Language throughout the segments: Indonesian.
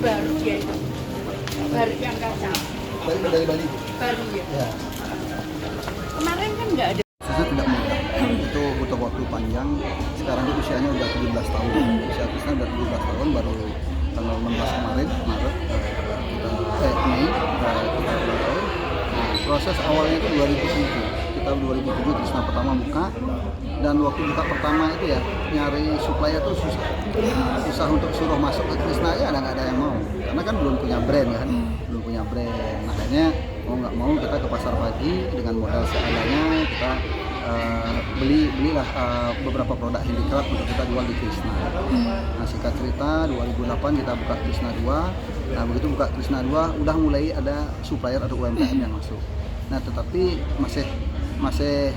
baru ya itu. Baru yang kacang. Dari Bali. Baru ya. Ya. Kemarin kan nggak ada. Susah tidak mudah. Itu butuh waktu panjang. Sekarang itu usianya udah 17 tahun. Usia Krisna udah 17 tahun, baru tanggal 16 kemarin, Maret, Mei, kita ulang tahun. Nah, proses awalnya itu 2007. Kita 2007 Krisna pertama buka, dan waktu buka pertama itu ya nyari supplier tuh susah untuk suruh masuk ke Krisna ya, nggak ada yang mau, karena kan belum punya brand kan, belum punya brand. Makanya mau nggak mau kita ke pasar pagi dengan modal seadanya, kita belilah beberapa produk handicraft untuk kita jual di Krisna. Nah, singkat cerita 2008 kita buka Krisna 2. Nah, begitu buka Krisna 2 udah mulai ada supplier atau UMKM yang masuk. Nah, tetapi masih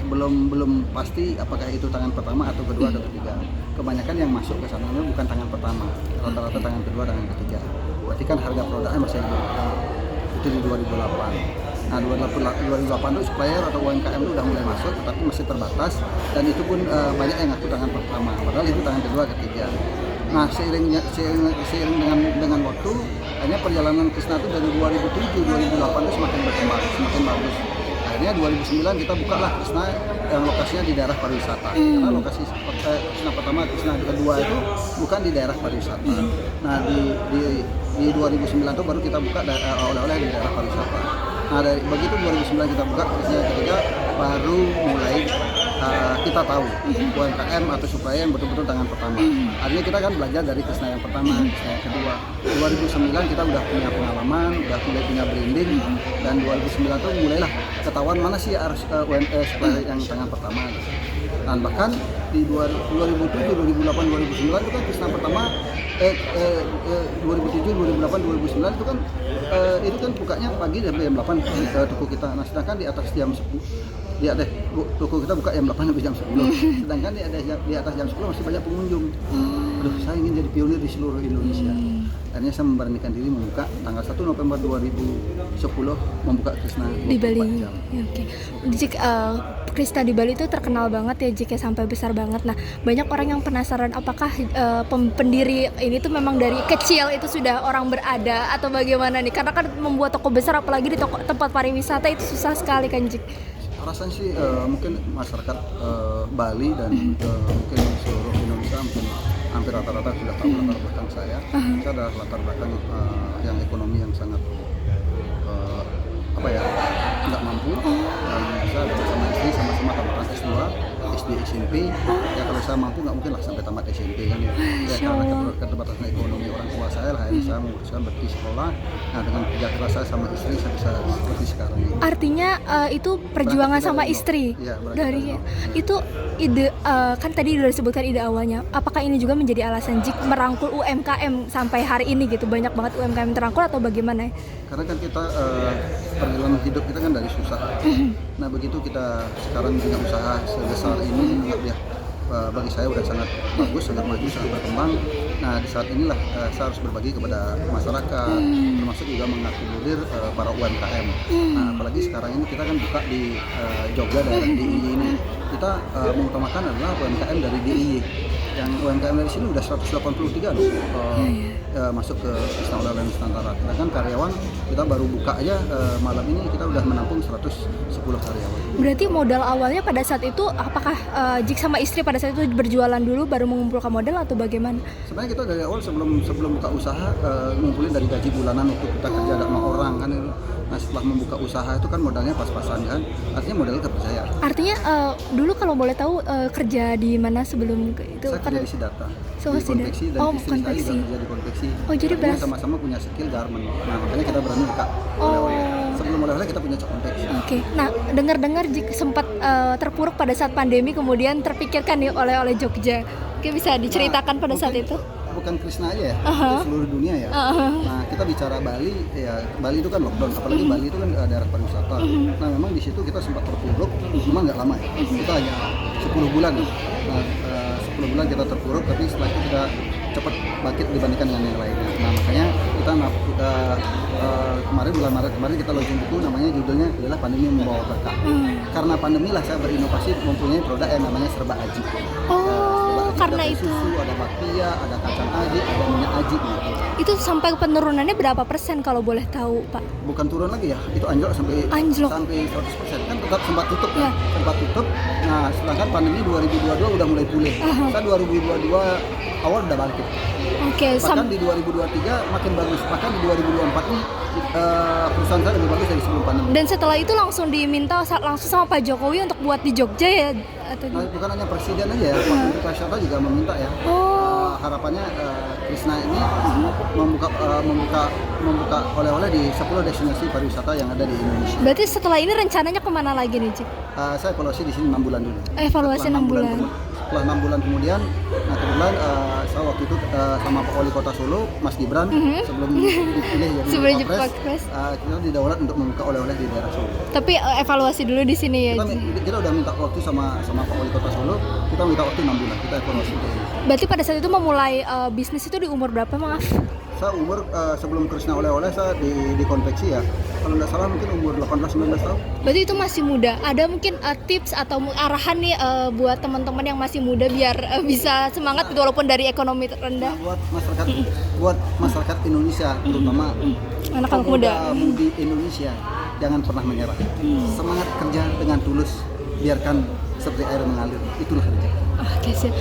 belum pasti apakah itu tangan pertama atau kedua atau ketiga. Kebanyakan yang masuk ke sana bukan tangan pertama, rata-rata tangan kedua, tangan ketiga. Berarti kan harga produknya masih itu di 2008. Nah, 2008 itu supplier atau UMKM itu udah mulai masuk, tetapi masih terbatas, dan itu pun banyak yang ngaku tangan pertama, padahal itu tangan kedua, ketiga. Nah, seiring dengan waktu, hanya perjalanan Krisna itu dari 2007-2008 itu semakin berkembang, semakin bagus. Akhirnya 2009 kita bukalah Krisna yang lokasinya di daerah pariwisata. Karena lokasi Krisna pertama, Krisna kedua itu bukan di daerah pariwisata. Nah, di 2009 itu baru kita buka oleh-oleh di daerah pariwisata. Nah, begitu 2009 kita buka, Krisna ketiga baru mulai kita tahu UMKM atau supplier yang betul-betul tangan pertama. Artinya kita kan belajar dari Krisna yang pertama, Krisna yang kedua. 2009 kita udah punya pengalaman, udah mulai punya branding, dan 2009 tuh mulailah ketahuan mana sih harus supplier yang tangan pertama. Dan bahkan di 2007, 2008, 2009 itu kan Krisna pertama 2007, 2008, 2009 itu kan bukanya pagi jam 8 toko kita. Nah, sedangkan di atas jam 10 toko kita buka jam 8 sampai jam 10. Sedangkan di atas jam 10 masih banyak pengunjung. Aduh, saya ingin jadi pionir di seluruh Indonesia. Akhirnya saya memberanikan diri membuka tanggal 1 November 2010 membuka Krisna 24 di Bali. jam. Ya, oke. Jik, Krisna di Bali itu terkenal banget ya, jika sampai besar banget. Nah, banyak orang yang penasaran apakah pendiri ini tuh memang dari kecil itu sudah orang berada atau bagaimana nih? Karena kan membuat toko besar apalagi di tempat pariwisata itu susah sekali kan, Jik. Rasanya sih mungkin masyarakat Bali dan mungkin seluruh Indonesia mungkin hampir rata-rata sudah tahu latar belakang saya. Saya adalah latar belakang yang ekonomi yang sangat nggak mampu. Saya bersama istri sama-sama tamatan S2, SD, SMP. Ya kalau saya mampu nggak mungkin lah sampai tamat SMP kan ya. Karena keterbatasan ekonomi orang tua saya lah, saya memutuskan berhenti sekolah. Nah, dengan kerja keras saya sama istri saya bisa seperti sekarang ini. Artinya itu perjuangan sama istri. Ya, dari itu ide kan tadi sudah disebutkan ide awalnya. Apakah ini juga menjadi alasan Jik merangkul UMKM sampai hari ini gitu? Banyak banget UMKM terangkul atau bagaimana? Karena kan kita perjalanan hidup kita kan dari susah. Nah, begitu kita sekarang punya usaha sebesar ini, bagi saya udah sangat bagus, sangat maju, sangat berkembang. Nah, di saat inilah saya harus berbagi kepada masyarakat, termasuk juga mengakomodir para UMKM. Nah, apalagi sekarang ini kita kan buka di Jogja daerah DIY ini. Kita mengutamakan adalah UMKM dari DIY. Yang UMKM dari sini udah 183 loh masuk ke Krisna Oleh-oleh Nusantara. Sedangkan karyawan kita baru buka aja malam ini kita udah menampung 110 karyawan. Berarti modal awalnya pada saat itu apakah Jik sama istri pada saat itu berjualan dulu baru mengumpulkan modal atau bagaimana? Sebenarnya kita dari awal sebelum buka usaha ngumpulin dari gaji bulanan waktu kita kerja sama orang kan. Nah, setelah membuka usaha itu kan modalnya pas-pasan kan, artinya modalnya kepercayaan. Artinya dulu kalau boleh tahu kerja di mana sebelum itu? Saya kerja di Sidata, di konveksi, dan istri saya juga kerja di konveksi. Oh, jadi sama-sama punya skill garment. Nah, makanya kita berani buka oleh-oleh. Sebelum oleh-oleh kita punya konveksi. Oke. Nah, dengar-dengar sempat terpuruk pada saat pandemi, kemudian terpikirkan nih oleh-oleh Jogja. Oke, bisa diceritakan pada saat itu? Bukan Krisna aja ya, itu seluruh dunia ya. Nah, kita bicara Bali, ya Bali itu kan lockdown, apalagi Bali itu kan daerah pariwisata. Nah, memang di situ kita sempat terpuruk, cuma nggak lama ya. Kita hanya 10 bulan. Nah, 10 bulan kita terpuruk, tapi setelah itu kita cepat bangkit dibandingkan dengan yang lainnya. Nah, makanya kita kemarin bulan Maret kemarin kita launching buku, namanya judulnya adalah Pandemi Membawa Berkah. Karena pandemi lah saya berinovasi mempunyai produk yang namanya Serba Aji. Serba Aji karena ada itu. susu, ada bakpia, ada kacang aji, ada minyak aji gitu. Itu sampai penurunannya berapa persen kalau boleh tahu, Pak? Bukan turun lagi ya, itu anjlok sampai Anjlok. sampai 100%, kan tetap sempat tutup Ya. kan, sempat tutup. Nah, sedangkan pandemi 2022 udah mulai pulih. Kita 2022 awal udah balik. Oke, Bahkan di 2023 makin bagus. Bahkan di 2024 ini perusahaan saya lebih bagus dari sebelum pandemi. dan setelah itu langsung diminta langsung sama Pak Jokowi untuk buat di Jogja ya atau Nah, bukan hanya presiden aja ya, Pak Menteri Pariwisata juga meminta ya. Oh, Harapannya Krishna ini membuka oleh-oleh di 10 destinasi pariwisata yang ada di Indonesia. berarti setelah ini rencananya kemana lagi nih, Cik? Saya evaluasi di sini 6 bulan dulu. Evaluasi Setelah 6 bulan. Setelah 6 bulan kemudian, nah kebetulan saya waktu itu sama Pak Wali Kota Solo, Mas Gibran, sebelum dipilih jadi Sebelum jadi Wapres, Wapres. kita didaulat untuk membuka oleh-oleh di daerah Solo. Tapi evaluasi dulu di sini ya, Kita, Cik? kita udah minta waktu sama Pak Wali Kota Solo, kita minta waktu 6 bulan, kita evaluasi dulu. Berarti pada saat itu memulai bisnis itu di umur berapa, maaf? Saya umur sebelum Krishna oleh-oleh saya di konveksi ya, kalau nggak salah mungkin umur 18-19 tahun. Berarti itu masih muda. Ada mungkin tips atau arahan nih buat teman-teman yang masih muda biar bisa semangat gitu, walaupun dari ekonomi rendah. Nah, buat masyarakat Indonesia terutama Anak-anak muda. mudi Indonesia, jangan pernah menyerah. Semangat kerja dengan tulus, biarkan seperti air mengalir, itulah kerja. Oke, sip.